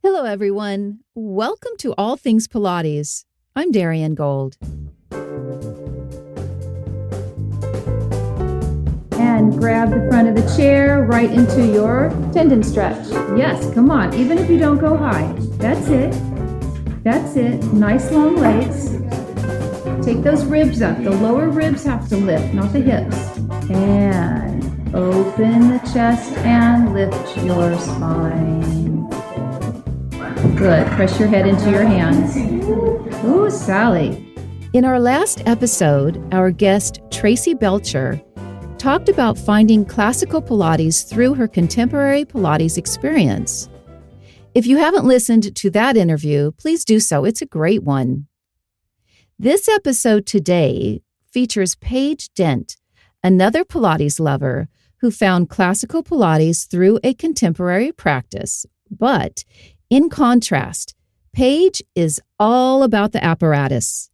Hello, everyone. Welcome to All Things Pilates. I'm Darian Gold. And grab the front of the chair right into your tendon stretch. Yes, come on. Even if you don't go high. That's it. That's it. Nice long legs. Take those ribs up. The lower ribs have to lift, not the hips. And open the chest and lift your spine. Good. Press your head into your hands. Ooh, Sally. In our last episode, our guest, Tracy Belcher, talked about finding classical Pilates through her contemporary Pilates experience. If you haven't listened to that interview, please do so. It's a great one. This episode today features Paige Dent, another Pilates lover who found classical Pilates through a contemporary practice, but in contrast, Paige is all about the apparatus.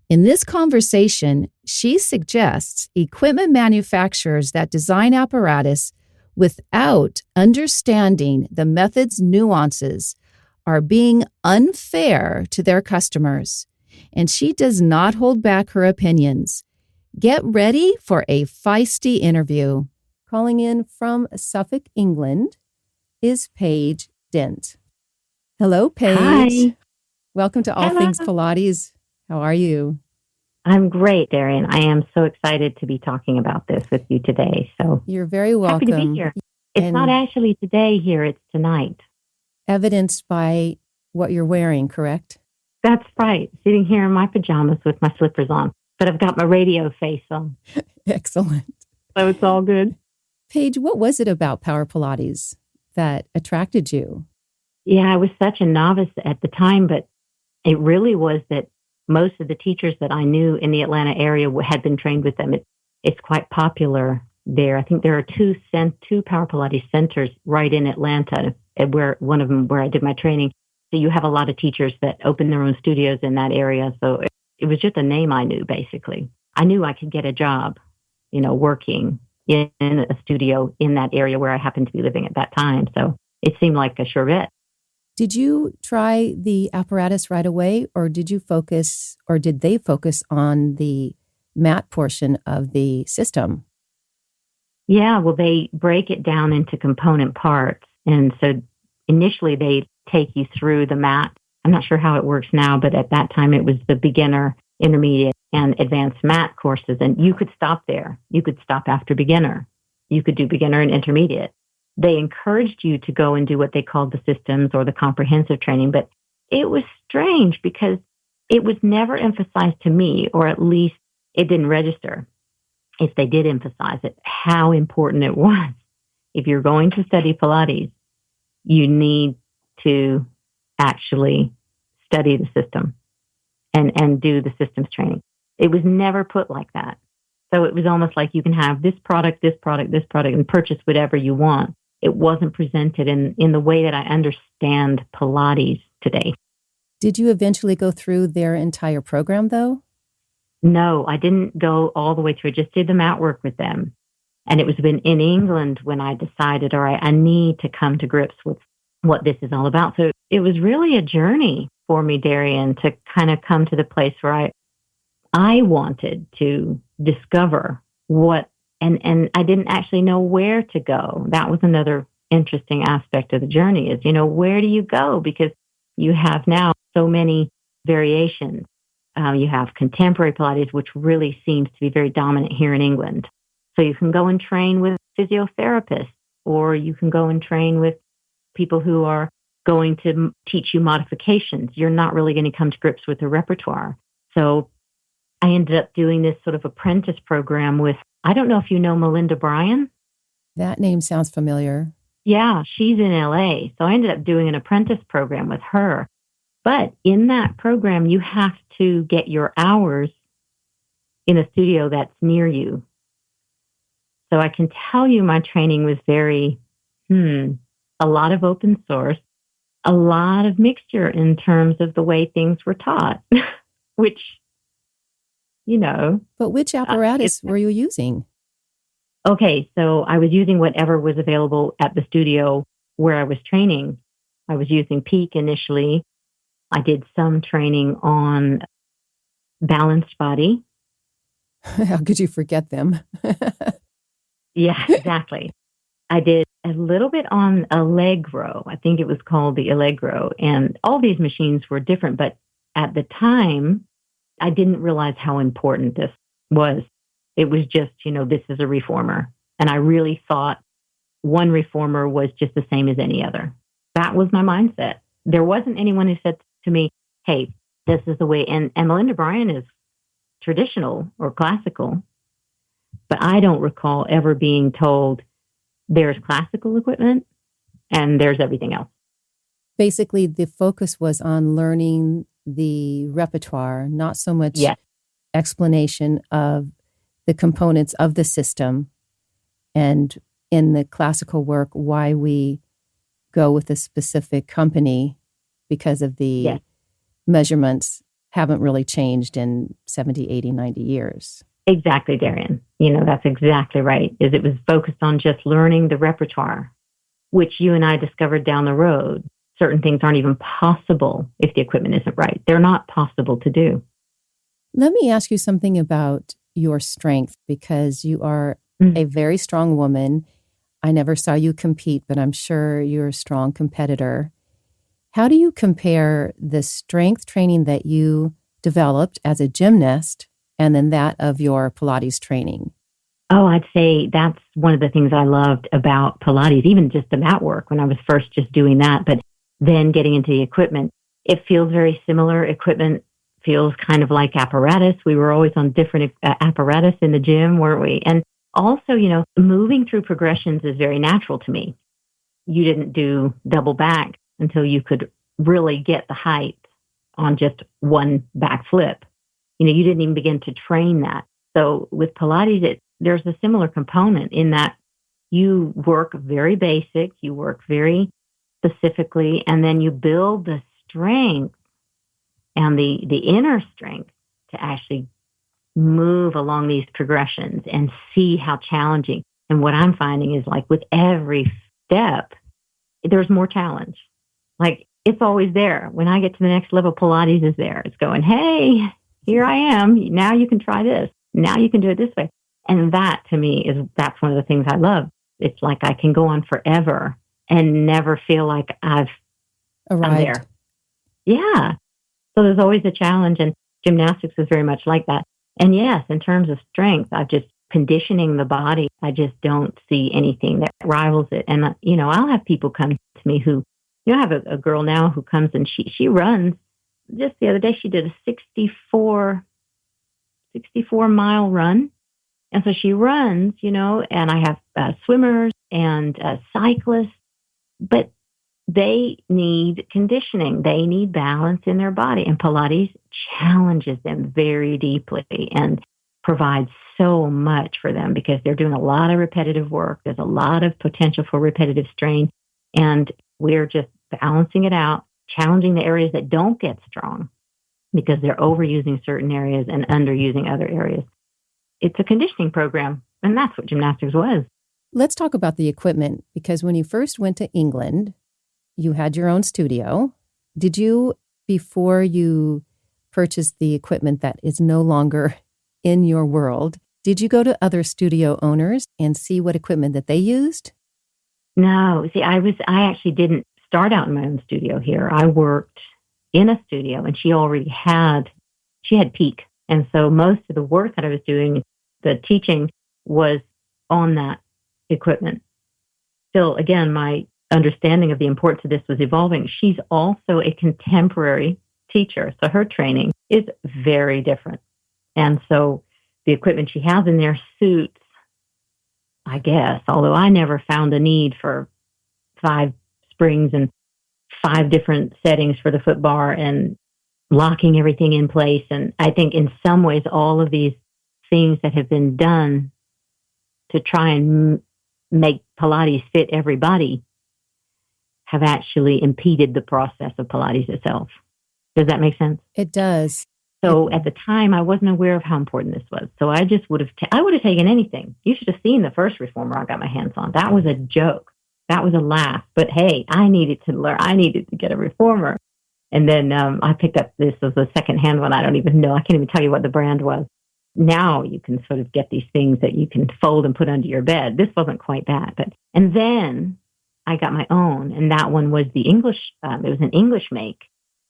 In this conversation, she suggests equipment manufacturers that design apparatus without understanding the method's nuances are being unfair to their customers, and she does not hold back her opinions. Get ready for a feisty interview. Calling in from Suffolk, England, is Paige Dent. Hello, Paige. Hi. Welcome to All Things Pilates. How are you? I'm great, Darian. I am so excited to be talking about this with you today. So You're very welcome. Happy to be here. It's not actually today here, it's tonight. Evidenced by what you're wearing, correct? That's right. Sitting here in my pajamas with my slippers on, but I've got my radio face on. Excellent. So it's all good. Paige, what was it about Power Pilates that attracted you? Yeah, I was such a novice at the time, but it really was that most of the teachers that I knew in the Atlanta area had been trained with them. It's quite popular there. I think there are two Power Pilates centers right in Atlanta, where one of them where I did my training. So you have a lot of teachers that open their own studios in that area. So it was just a name I knew, basically. I knew I could get a job, working in a studio in that area where I happened to be living at that time. So it seemed like a sure bet. Did you try the apparatus right away, or did they focus on the mat portion of the system? Yeah, well, they break it down into component parts. And so initially they take you through the mat. I'm not sure how it works now, but at that time it was the beginner, intermediate, and advanced mat courses. And you could stop there. You could stop after beginner. You could do beginner and intermediate. They encouraged you to go and do what they called the systems or the comprehensive training. But it was strange because it was never emphasized to me, or at least it didn't register, if they did emphasize it, how important it was. If you're going to study Pilates, you need to actually study the system and do the systems training. It was never put like that. So it was almost like you can have this product, and purchase whatever you want. It wasn't presented in the way that I understand Pilates today. Did you eventually go through their entire program, though? No, I didn't go all the way through. I just did the mat work with them. And it was in England when I decided, all right, I need to come to grips with what this is all about. So it was really a journey for me, Darian, to kind of come to the place where I wanted to discover what, and I didn't actually know where to go. That was another interesting aspect of the journey is, where do you go? Because you have now so many variations. You have contemporary Pilates, which really seems to be very dominant here in England. So you can go and train with physiotherapists, or you can go and train with people who are going to teach you modifications. You're not really going to come to grips with the repertoire. So I ended up doing this sort of apprentice program with, I don't know if you know Melinda Bryan. That name sounds familiar. Yeah, she's in LA. So I ended up doing an apprentice program with her. But in that program, you have to get your hours in a studio that's near you. So I can tell you my training was very, a lot of open source, a lot of mixture in terms of the way things were taught, which, But which apparatus were you using? Okay, so I was using whatever was available at the studio where I was training. I was using Peak initially. I did some training on balanced body. How could you forget them? Yeah, exactly. I did a little bit on Allegro. I think it was called the Allegro. And all these machines were different. But at the time, I didn't realize how important this was. It was just, this is a reformer. And I really thought one reformer was just the same as any other. That was my mindset. There wasn't anyone who said to me, hey, this is the way. And Melinda Bryan is traditional or classical. But I don't recall ever being told there's classical equipment and there's everything else. Basically, the focus was on learning the repertoire, not so much explanation of the components of the system, and in the classical work, why we go with a specific company because of the measurements haven't really changed in 70, 80, 90 years. Exactly, Darian. That's exactly right. It was focused on just learning the repertoire, which you and I discovered down the road. Certain things aren't even possible if the equipment isn't right. They're not possible to do. Let me ask you something about your strength, because you are a very strong woman. I never saw you compete, but I'm sure you're a strong competitor. How do you compare the strength training that you developed as a gymnast and then that of your Pilates training? Oh, I'd say that's one of the things I loved about Pilates, even just the mat work when I was first just doing that. But then getting into the equipment, it feels very similar. Equipment feels kind of like apparatus. We were always on different apparatus in the gym, weren't we? And also, moving through progressions is very natural to me. You didn't do double back until you could really get the height on just one back flip. You didn't even begin to train that. So with Pilates, there's a similar component in that you work very basic, you work very specifically, and then you build the strength and the inner strength to actually move along these progressions and see how challenging. And what I'm finding is, like, with every step, there's more challenge. Like, it's always there. When I get to the next level, Pilates is there. It's going, hey, here I am. Now you can try this. Now you can do it this way. And that, to me, that's one of the things I love. It's like I can go on forever and never feel like I'm there. Yeah. So there's always a challenge, and gymnastics is very much like that. And yes, in terms of strength, I've just conditioning the body. I just don't see anything that rivals it. And, I'll have people come to me who, I have a girl now who comes and she runs. Just the other day, she did a 64 mile run. And so she runs, and I have swimmers and cyclists, but they need conditioning. They need balance in their body. And Pilates challenges them very deeply and provides so much for them because they're doing a lot of repetitive work. There's a lot of potential for repetitive strain. And we're just balancing it out, challenging the areas that don't get strong because they're overusing certain areas and underusing other areas. It's a conditioning program, and that's what gymnastics was. Let's talk about the equipment, because when you first went to England, you had your own studio. Did you, before you purchased the equipment that is no longer in your world, did you go to other studio owners and see what equipment that they used? No. See, I actually didn't start out in my own studio here. I worked in a studio, and she had Peak. And so most of the work that I was doing, the teaching, was on that equipment. Still, again, my understanding of the importance of this was evolving. She's also a contemporary teacher, so her training is very different. And so the equipment she has in there suits, I guess, although I never found a need for 5 springs and 5 different settings for the foot bar and locking everything in place. And I think in some ways, all of these things that have been done to try and make Pilates fit everybody have actually impeded the process of Pilates itself. Does that make sense? It does. So at the time, I wasn't aware of how important this was. So I just would have taken anything. You should have seen the first reformer I got my hands on. That was a joke. That was a laugh. But hey, I needed to learn. I needed to get a reformer. And then I picked up, this was a secondhand one. I don't even know. I can't even tell you what the brand was. Now you can sort of get these things that you can fold and put under your bed. This wasn't quite that. And then I got my own, and that one was the English. It was an English make.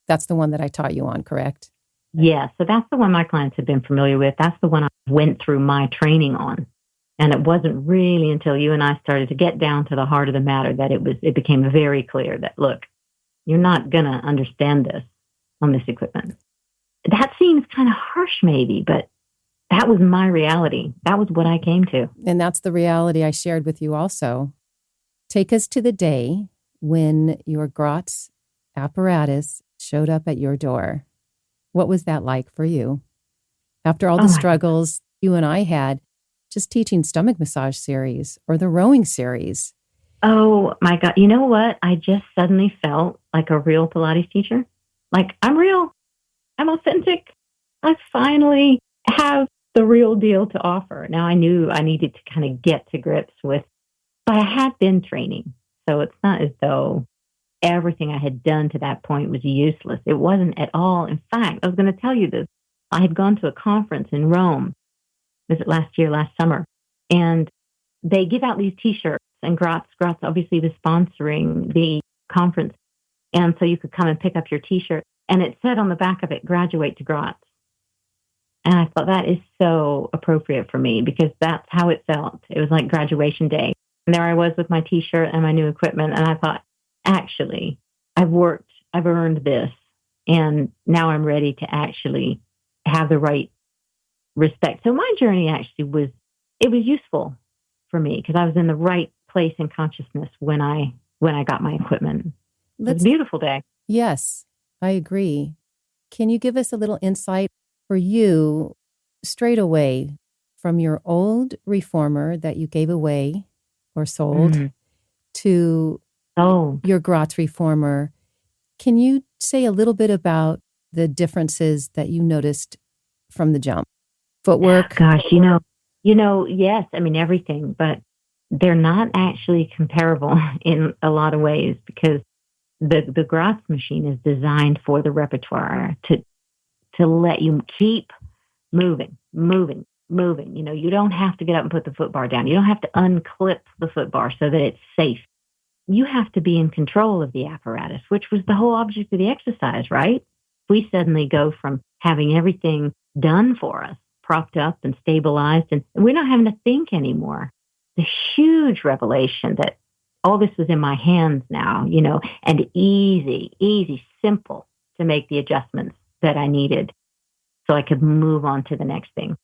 That's the one that I taught you on, correct? Yeah. So that's the one my clients have been familiar with. That's the one I went through my training on. And it wasn't really until you and I started to get down to the heart of the matter that it became very clear that, look, you're not going to understand this on this equipment. That seems kind of harsh maybe, but that was my reality. That was what I came to. And that's the reality I shared with you also. Take us to the day when your Grotz apparatus showed up at your door. What was that like for you? After all the struggles you and I had just teaching stomach massage series or the rowing series. Oh my God. You know what? I just suddenly felt like a real Pilates teacher. Like, I'm real. I'm authentic. I finally have the real deal to offer. Now I knew I needed to kind of get to grips with, but I had been training. So it's not as though everything I had done to that point was useless. It wasn't at all. In fact, I was going to tell you this. I had gone to a conference in Rome. Was it last summer? And they give out these T-shirts, and Grotz obviously was sponsoring the conference. And so you could come and pick up your T-shirt. And it said on the back of it, graduate to Grotz. And I thought that is so appropriate for me because that's how it felt. It was like graduation day. And there I was with my T-shirt and my new equipment. And I thought, actually, I've earned this. And now I'm ready to actually have the right respect. So my journey actually was useful for me because I was in the right place in consciousness when I got my equipment. It was a beautiful day. Yes, I agree. Can you give us a little insight for you straight away from your old reformer that you gave away or sold to your Grotz reformer? Can you say a little bit about the differences that you noticed from the jump? Footwork? Gosh, yes. I mean, everything, but they're not actually comparable in a lot of ways because the Grotz machine is designed for the repertoire to let you keep moving. You don't have to get up and put the foot bar down. You don't have to unclip the foot bar so that it's safe. You have to be in control of the apparatus, which was the whole object of the exercise, right? We suddenly go from having everything done for us, propped up and stabilized, and we're not having to think anymore. The huge revelation that all this was in my hands now, and easy, simple to make the adjustments that I needed so I could move on to the next thing.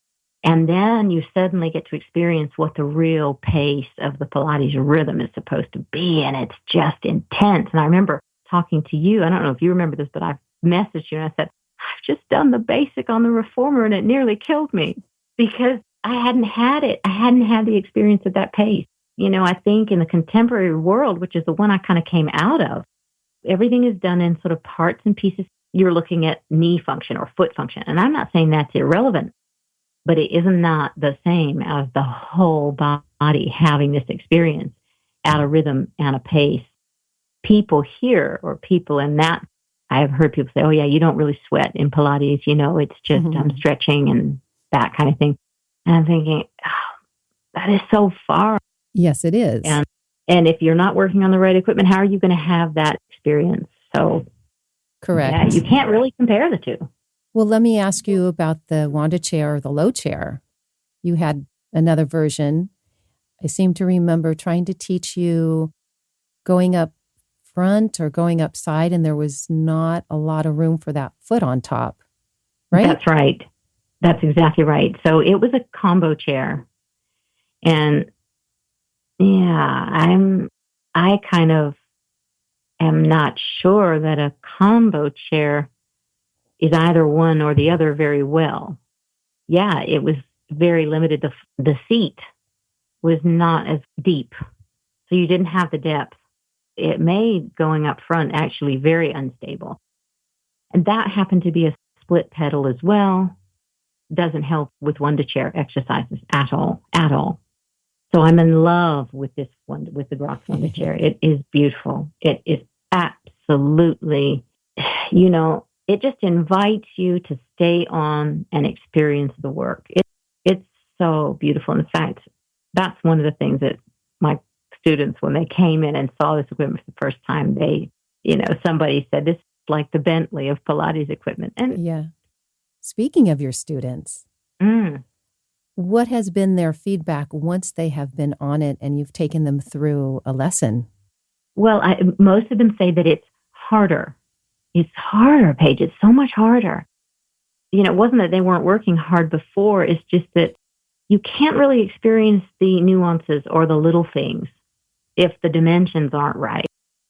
And then you suddenly get to experience what the real pace of the Pilates rhythm is supposed to be, and it's just intense. And I remember talking to you, I don't know if you remember this, but I messaged you and I said, I've just done the basic on the reformer and it nearly killed me because I hadn't had it. I hadn't had the experience at that pace. I think in the contemporary world, which is the one I kind of came out of, everything is done in sort of parts and pieces. You're looking at knee function or foot function. And I'm not saying that's irrelevant, but it is not the same as the whole body having this experience at a rhythm and a pace. People here or people in that, I have heard people say, oh yeah, you don't really sweat in Pilates. It's just stretching and that kind of thing. And I'm thinking, that is so far. Yes, it is. And if you're not working on the right equipment, how are you going to have that experience? So correct. Yeah, you can't really compare the two. Well, let me ask you about the Wanda chair or the low chair. You had another version. I seem to remember trying to teach you going up front or going up side, and there was not a lot of room for that foot on top, right? That's right. That's exactly right. So it was a combo chair. And yeah, I kind of am not sure that a combo chair is either one or the other very well. Yeah, it was very limited. The seat was not as deep, so you didn't have the depth. It made going up front actually very unstable. And that happened to be a split pedal as well. Doesn't help with one-to-chair exercises at all. So I'm in love with this one, with the Grok Wonder chair. It is beautiful. It is absolutely, it just invites you to stay on and experience the work. It's so beautiful. In fact, that's one of the things that my students, when they came in and saw this equipment for the first time, somebody said, this is like the Bentley of Pilates equipment. And yeah. Speaking of your students, what has been their feedback once they have been on it and you've taken them through a lesson? Well, most of them say that it's harder. It's harder, Paige. It's so much harder. It wasn't that they weren't working hard before. It's just that you can't really experience the nuances or the little things if the dimensions aren't right.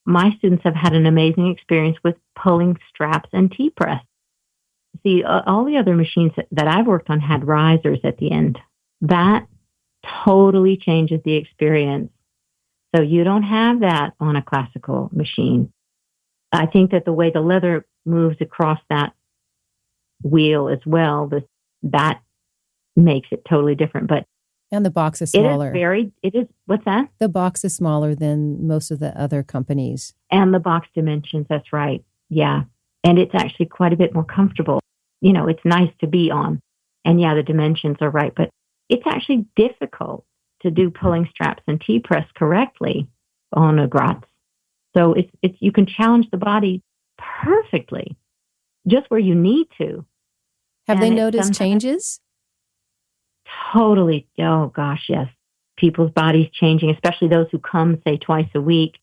My students have had an amazing experience with pulling straps and T-press. See, all the other machines that I've worked on had risers at the end. That totally changes the experience. So you don't have that on a classical machine. I think that the way the leather moves across that wheel as well, that makes it totally different. And the box is smaller. What's that? The box is smaller than most of the other companies. And the box dimensions, that's right. Yeah. And it's actually quite a bit more comfortable. It's nice to be on. And yeah, the dimensions are right. But it's actually difficult to do pulling straps and T-press correctly on a Gratz. So you can challenge the body perfectly, just where you need to. Have they noticed changes? Totally. Oh gosh, yes. People's bodies changing, especially those who come, say, twice a week.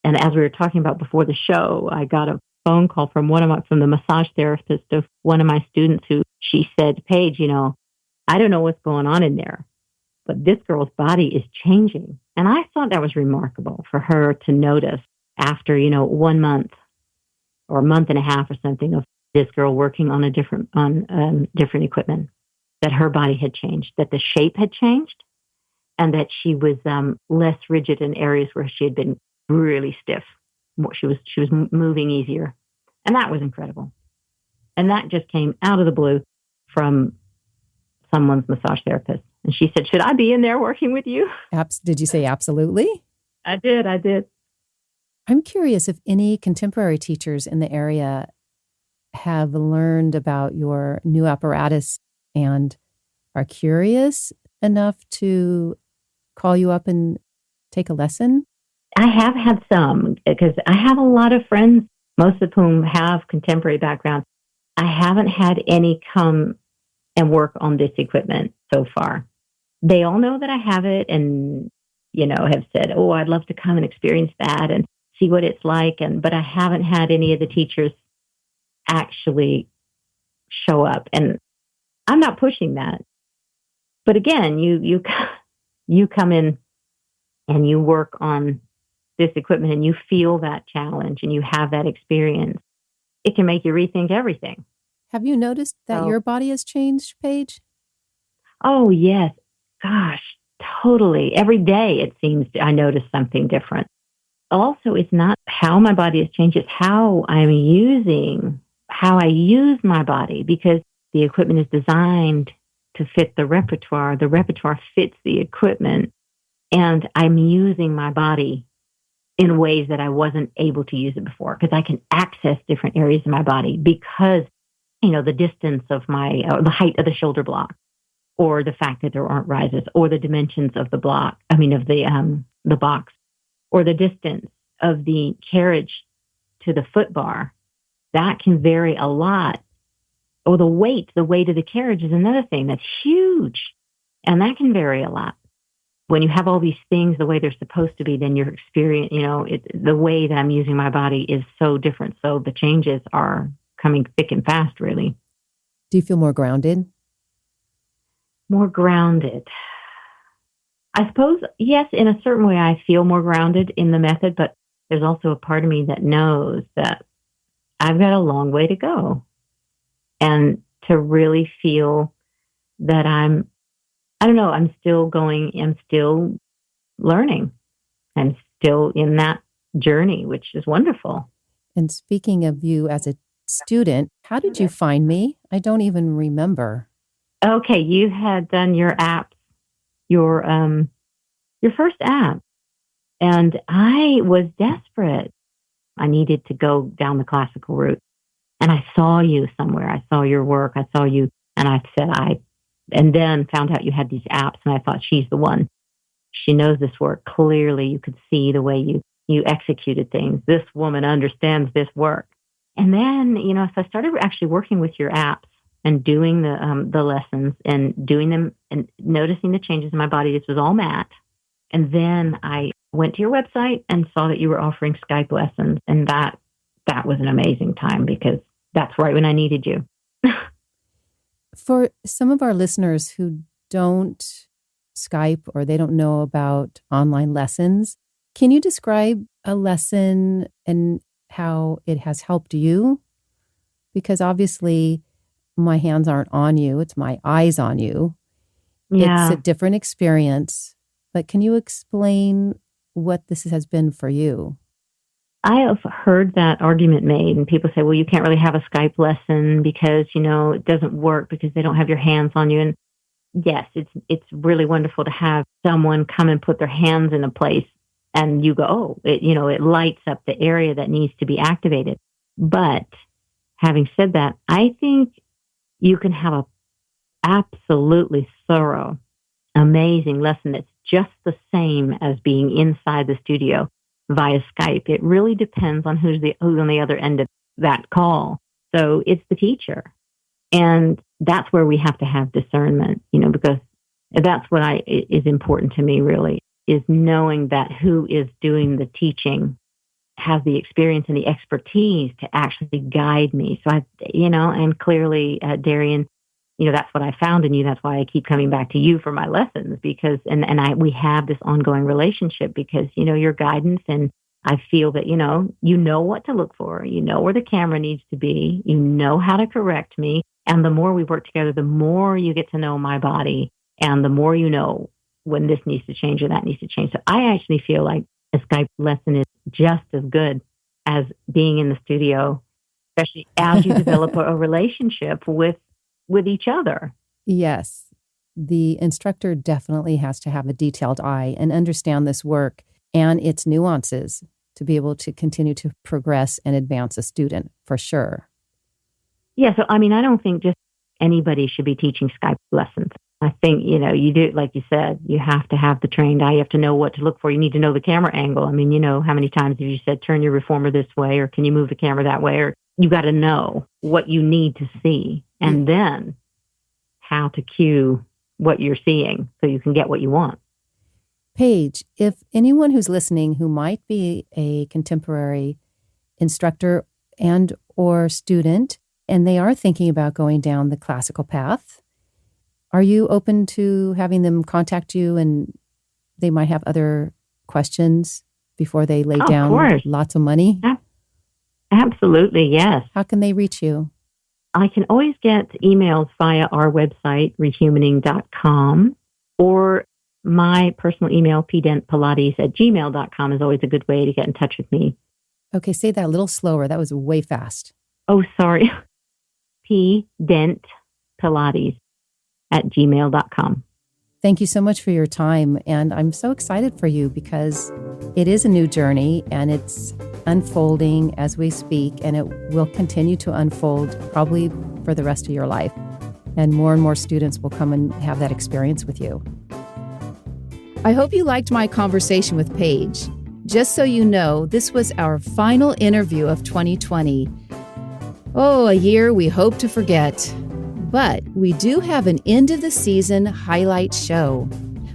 And as we were talking about before the show, I got a phone call from the massage therapist of one of my students she said, Paige, I don't know what's going on in there, but this girl's body is changing. And I thought that was remarkable for her to notice after, 1 month or a month and a half or something of this girl working on different equipment, that her body had changed, that the shape had changed, and that she was less rigid in areas where she had been really stiff. She was moving easier. And that was incredible. And that just came out of the blue from someone's massage therapist. And she said, should I be in there working with you? Did you say absolutely? I did. I'm curious if any contemporary teachers in the area have learned about your new apparatus and are curious enough to call you up and take a lesson? I have had some, because I have a lot of friends, most of whom have contemporary backgrounds. I haven't had any come and work on this equipment so far. They all know that I have it and, have said, oh, I'd love to come and experience that and see what it's like. But I haven't had any of the teachers actually show up. And I'm not pushing that. But again, you come in and you work on this equipment and you feel that challenge and you have that experience. It can make you rethink everything. Have you noticed that your body has changed, Paige? Oh, yes. Gosh, totally. Every day it seems I notice something different. Also, it's not how my body has changed, it's how I use my body, because the equipment is designed to fit the repertoire. The repertoire fits the equipment, and I'm using my body in ways that I wasn't able to use it before, because I can access different areas of my body because, the distance of or the height of the shoulder block, or the fact that there aren't rises, or the dimensions of the box, or the distance of the carriage to the foot bar. That can vary a lot. Or the weight of the carriage is another thing that's huge. And that can vary a lot. When you have all these things the way they're supposed to be, then your experience, the way that I'm using my body is so different. So the changes are coming thick and fast, really. Do you feel more grounded? More grounded. I suppose, yes, in a certain way, I feel more grounded in the method, but there's also a part of me that knows that I've got a long way to go. And to really feel that I'm still learning. I'm still in that journey, which is wonderful. And speaking of you as a student, how did you find me? I don't even remember. Okay, you had done your apps, your your first app. And I was desperate. I needed to go down the classical route. And I saw you somewhere. I saw your work. I saw you. And I said, and then found out you had these apps. And I thought, she's the one. She knows this work. Clearly, you could see the way you executed things. This woman understands this work. And then, so I started actually working with your apps and doing the lessons and doing them and noticing the changes in my body. This was all mat. And then I went to your website and saw that you were offering Skype lessons. And that was an amazing time because that's right when I needed you. For some of our listeners who don't Skype or they don't know about online lessons, can you describe a lesson and how it has helped you? Because obviously my hands aren't on you. It's my eyes on you. Yeah. It's a different experience. But can you explain what this has been for you? I have heard that argument made, and people say, well, you can't really have a Skype lesson because, it doesn't work because they don't have your hands on you. And yes, it's really wonderful to have someone come and put their hands in a place and you go, oh, it lights up the area that needs to be activated. But having said that, I think you can have a absolutely thorough, amazing lesson that's just the same as being inside the studio via Skype. It really depends on who's on the other end of that call. So it's the teacher. And that's where we have to have discernment, because that's what is important to me really, is knowing that who is doing the teaching has the experience and the expertise to actually guide me. So and clearly, Darian, that's what I found in you. That's why I keep coming back to you for my lessons because, we have this ongoing relationship because, your guidance, and I feel that, you know what to look for, where the camera needs to be, how to correct me. And the more we work together, the more you get to know my body and the more when this needs to change or that needs to change. So I actually feel like a Skype lesson is just as good as being in the studio, especially as you develop a relationship with each other. Yes. The instructor definitely has to have a detailed eye and understand this work and its nuances to be able to continue to progress and advance a student, for sure. Yeah. So, I don't think just anybody should be teaching Skype lessons. I think, you do, like you said, you have to have the trained eye. You have to know what to look for. You need to know the camera angle. How many times have you said, turn your reformer this way, or can you move the camera that way? Or you got to know what you need to see and then how to cue what you're seeing so you can get what you want. Paige, if anyone who's listening who might be a contemporary instructor and or student, and they are thinking about going down the classical path, are you open to having them contact you and they might have other questions before they lay down lots of money? Absolutely, yes. How can they reach you? I can always get emails via our website, rehumaning.com, or my personal email, pdentpilates@gmail.com is always a good way to get in touch with me. Okay, say that a little slower. That was way fast. Oh, sorry. pdentpilates@gmail.com. Thank you so much for your time. And I'm so excited for you because it is a new journey and it's unfolding as we speak, and it will continue to unfold probably for the rest of your life. And more students will come and have that experience with you. I hope you liked my conversation with Paige. Just so you know, this was our final interview of 2020. Oh, a year we hope to forget. But we do have an end of the season highlight show.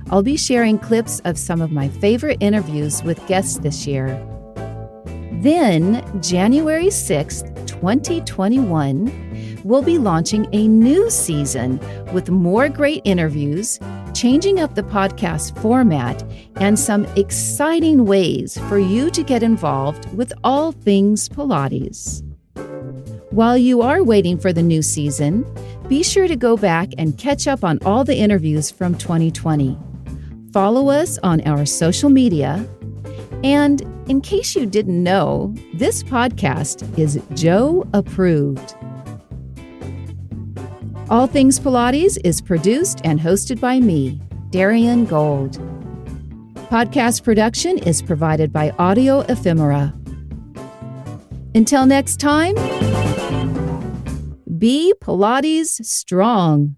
I'll be sharing clips of some of my favorite interviews with guests this year. Then, January 6th, 2021, we'll be launching a new season with more great interviews, changing up the podcast format, and some exciting ways for you to get involved with all things Pilates. While you are waiting for the new season, be sure to go back and catch up on all the interviews from 2020. Follow us on our social media. And in case you didn't know, this podcast is Joe approved. All Things Pilates is produced and hosted by me, Darian Gold. Podcast production is provided by Audio Ephemera. Until next time, be Pilates strong.